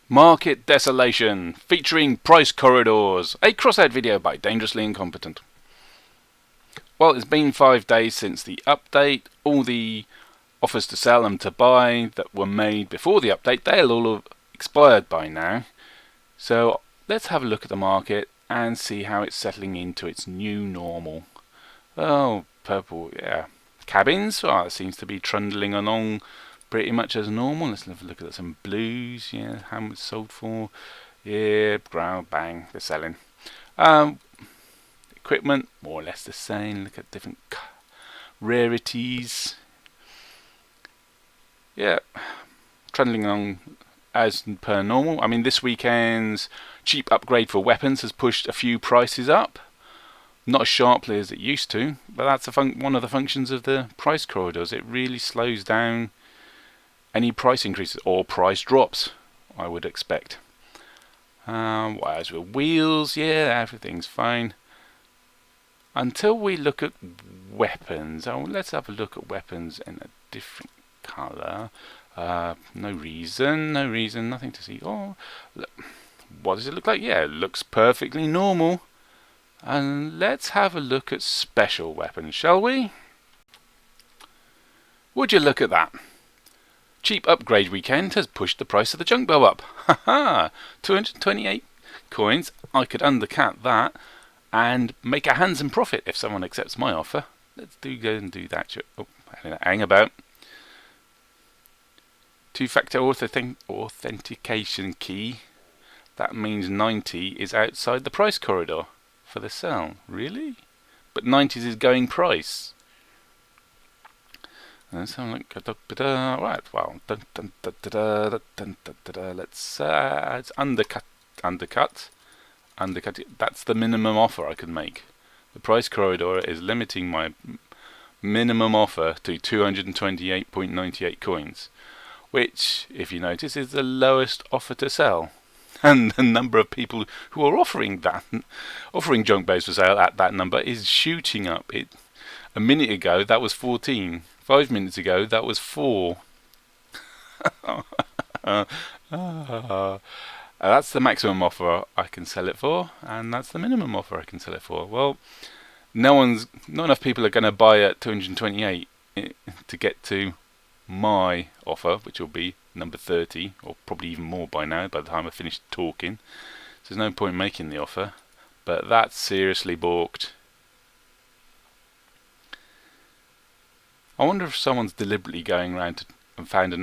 Market Desolation, featuring price corridors, a Crossout video by Dangerously Incompetent. Well, it's been 5 days since the update. All the offers to sell and to buy that were made before the update, they'll all have expired by now. So let's have a look at the market and see how it's settling into its new normal. Oh, purple, yeah. Cabins, well, it seems to be trundling along pretty much as normal. Let's have a look at some blues. Yeah, how much sold for? Yeah, ground, bang, they're selling. Equipment, more or less the same. Look at different rarities. Yeah, trundling along as per normal. I mean, this weekend's cheap upgrade for weapons has pushed a few prices up. Not as sharply as it used to, but that's one of the functions of the price corridors. It really slows down any price increases or price drops, I would expect. Whereas with wheels, yeah, everything's fine. Until we look at weapons. Oh, let's have a look at weapons in a different colour. No reason, nothing to see. Oh, look. What does it look like? Yeah, it looks perfectly normal. And let's have a look at special weapons, shall we? Would you look at that? Cheap upgrade weekend has pushed the price of the Junkbow up. Haha! 228 coins. I could undercut that and make a handsome profit if someone accepts my offer. Let's go and do that. Oh, hang about. Two-factor authentication key. That means 90 is outside the price corridor for the sell. Really? But 90s is going price. Let's have a look. Right, well, let's it's undercut. That's the minimum offer I can make. The price corridor is limiting my minimum offer to 228.98 coins, which, if you notice, is the lowest offer to sell. And the number of people who are offering Junkbows for sale at that number is shooting up. A minute ago that was 14. 5 minutes ago that was 4. That's the maximum offer I can sell it for, and that's the minimum offer I can sell it for. Well, not enough people are going to buy at 228 to get to my offer, which will be number 30, or probably even more by now by the time I finish talking. So there's no point making the offer, but that's seriously balked. I wonder if someone's deliberately going around and found a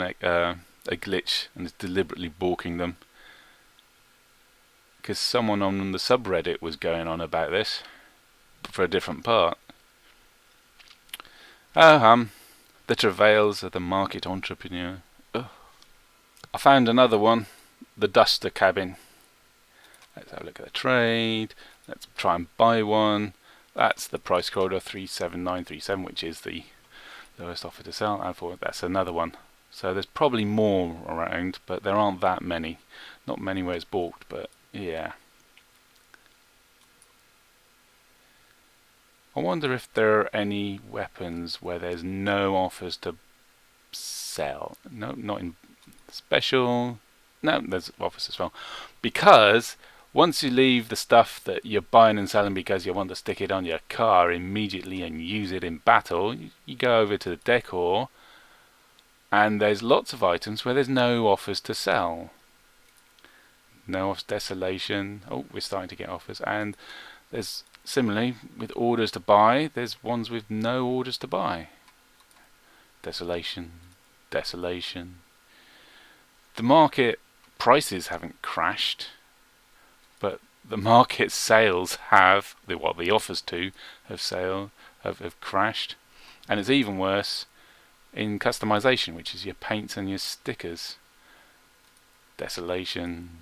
glitch and is deliberately balking them, because someone on the subreddit was going on about this for a different part. The travails of the market entrepreneur. Ugh. I found another one, the duster cabin. Let's have a look at the trade. Let's try and buy one. That's the price corridor 37937, which is the lowest offer to sell. And that's another one. So there's probably more around, but there aren't that many. Not many where it's balked, but yeah. I wonder if there are any weapons where there's no offers to sell. No, not in special. No, there's offers as well. Because once you leave the stuff that you're buying and selling because you want to stick it on your car immediately and use it in battle, you go over to the decor, and there's lots of items where there's no offers to sell. No offers, Desolation. Oh, we're starting to get offers. And there's similarly with orders to buy, there's ones with no orders to buy. Desolation. The market prices haven't crashed, but the market sales have, the offers to have crashed. And it's even worse in customization, which is your paints and your stickers. Desolation,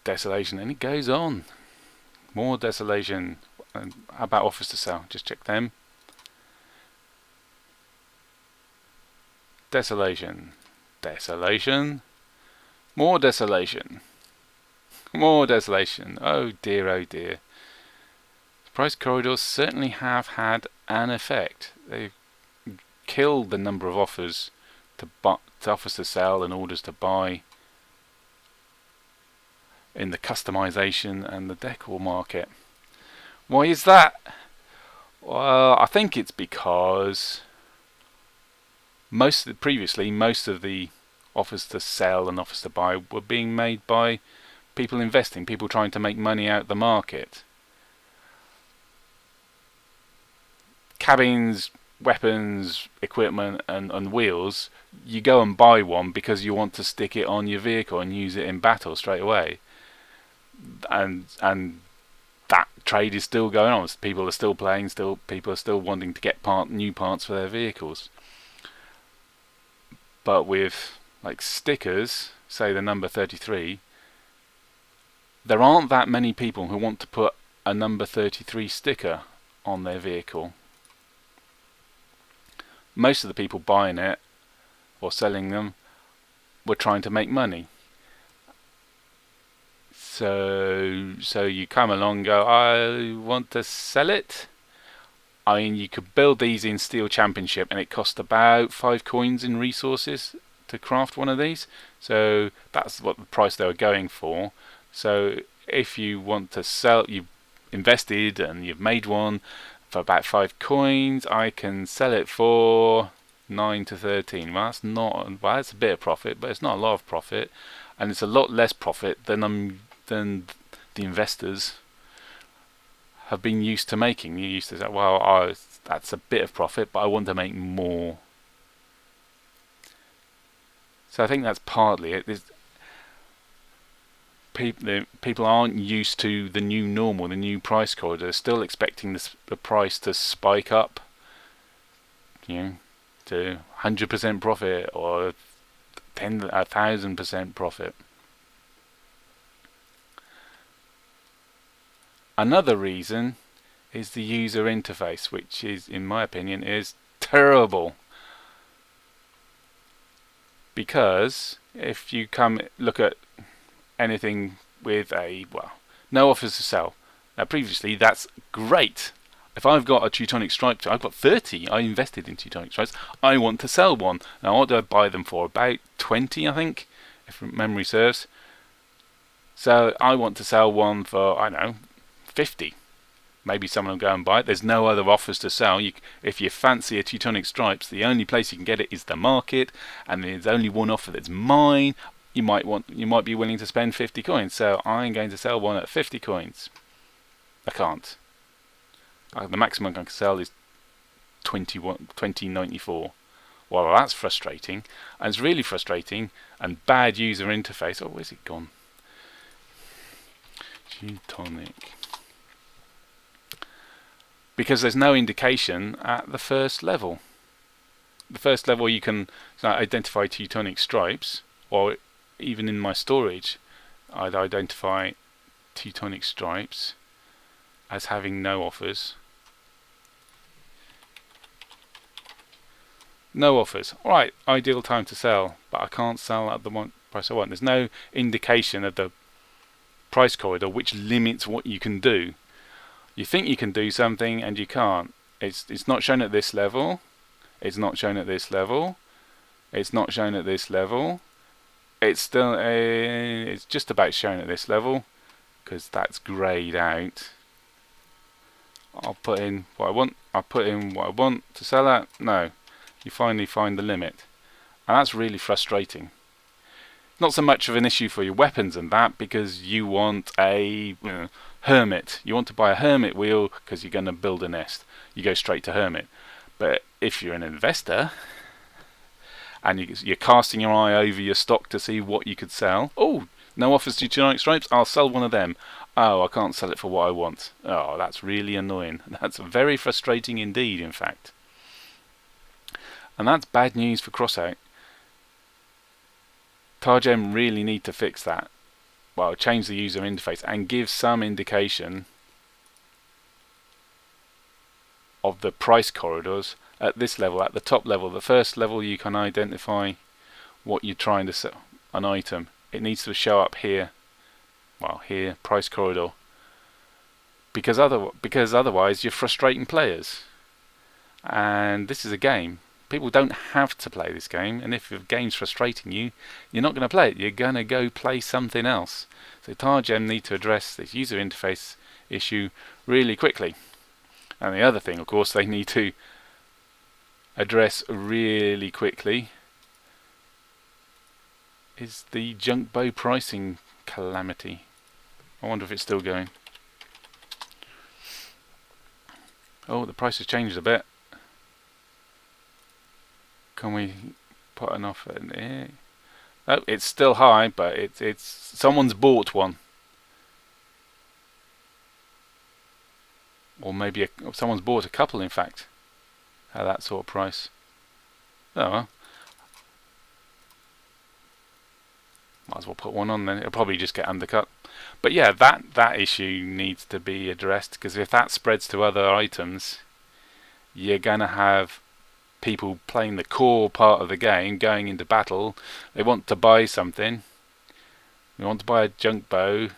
and it goes on. More Desolation. And how about offers to sell? Just check them. Desolation, more Desolation. Oh dear. Price corridors certainly have had an effect. They've kill the number of offers offers to sell and orders to buy in the customization and the decor market. Why is that? Well, I think it's because previously most of the offers to sell and offers to buy were being made by people investing, people trying to make money out the market. Cabins, weapons, equipment and wheels, you go and buy one because you want to stick it on your vehicle and use it in battle straight away. And that trade is still going on. People are still playing, people are still wanting to get new parts for their vehicles. But with like stickers, say the number 33, there aren't that many people who want to put a number 33 sticker on their vehicle. Most of the people buying it or selling them were trying to make money. So you come along and go, I want to sell it. I mean, you could build these in Steel Championship and it cost about 5 coins in resources to craft one of these. So that's what the price they were going for. So if you want to sell, you've invested and you've made one for about 5 coins, I can sell it for 9 to 13. Well, that's a bit of profit, but it's not a lot of profit, and it's a lot less profit than the investors have been used to making. You're used to say, well, that's a bit of profit, but I want to make more. So I think that's partly it. People aren't used to the new normal, the new price corridor. They're still expecting the price to spike up, to 100% profit or 1,000% profit. Another reason is the user interface, which is, in my opinion, is terrible. Because if you look at anything with no offers to sell. Now previously that's great. If I've got a Teutonic Stripes, I've got 30, I invested in Teutonic Stripes, I want to sell one. Now what do I buy them for? About 20, I think, if memory serves. So I want to sell one for, 50. Maybe someone will go and buy it. There's no other offers to sell. If you fancy a Teutonic Stripes, the only place you can get it is the market, and there's only one offer that's mine. You might be willing to spend 50 coins. So I'm going to sell one at 50 coins. I can't. The maximum I can sell is 20.94. Well, that's frustrating, and it's really frustrating and bad user interface. Oh, where's it gone? Teutonic. Because there's no indication at the first level. The first level you can identify Teutonic Stripes, or even in my storage, I'd identify Teutonic Stripes as having no offers. No offers. Alright, ideal time to sell, but I can't sell at the price I want. There's no indication of the price corridor which limits what you can do. You think you can do something and you can't. It's not shown at this level. It's not shown at this level. It's not shown at this level. It's just about shown at this level because that's grayed out. I'll put in what I want. I'll put in what I want to sell at. No, you finally find the limit, and that's really frustrating. Not so much of an issue for your weapons and that, because you want a hermit. You want to buy a hermit wheel because you're going to build a nest. You go straight to hermit. But if you're an investor and you're casting your eye over your stock to see what you could sell, oh, no offers to Teutonic Stripes, I'll sell one of them. Oh, I can't sell it for what I want. Oh, that's really annoying. That's very frustrating indeed, in fact. And that's bad news for Crossout. Targem really need to fix that. Well, change the user interface and give some indication of the price corridors at this level, at the top level. The first level you can identify what you're trying to sell, an item. It needs to show up here. Well, here, price corridor. Because otherwise you're frustrating players. And this is a game. People don't have to play this game, and if the game's frustrating you, you're not going to play it. You're going to go play something else. So Targem need to address this user interface issue really quickly. And the other thing, of course, they need to address really quickly is the Junkbow pricing calamity. I wonder if it's still going. Oh, the price has changed a bit. Can we put an offer in here? Oh, it's still high, but it's someone's bought one. Or maybe someone's bought a couple, in fact, at that sort of price. Oh well. Might as well put one on then. It'll probably just get undercut. But yeah, that issue needs to be addressed, because if that spreads to other items, you're going to have people playing the core part of the game, going into battle. They want to buy something. They want to buy a Junkbow,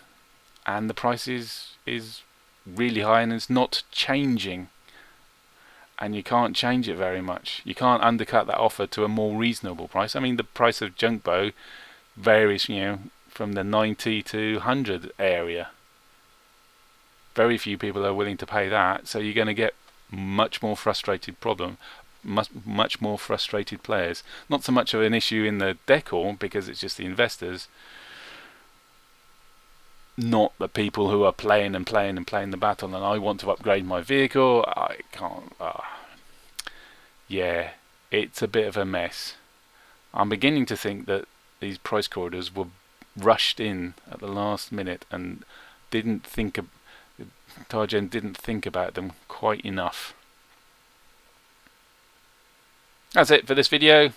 and the price is really high, and it's not changing. And you can't change it very much. You can't undercut that offer to a more reasonable price. I mean, the price of Junkbow varies, from the 90 to 100 area. Very few people are willing to pay that, so you're going to get much more frustrated much more frustrated players. Not so much of an issue in the decor, because it's just the investors, not the people who are playing the battle, and I want to upgrade my vehicle, I can't. Yeah, it's a bit of a mess. I'm beginning to think that these price corridors were rushed in at the last minute and Targem didn't think about them quite enough. That's it for this video.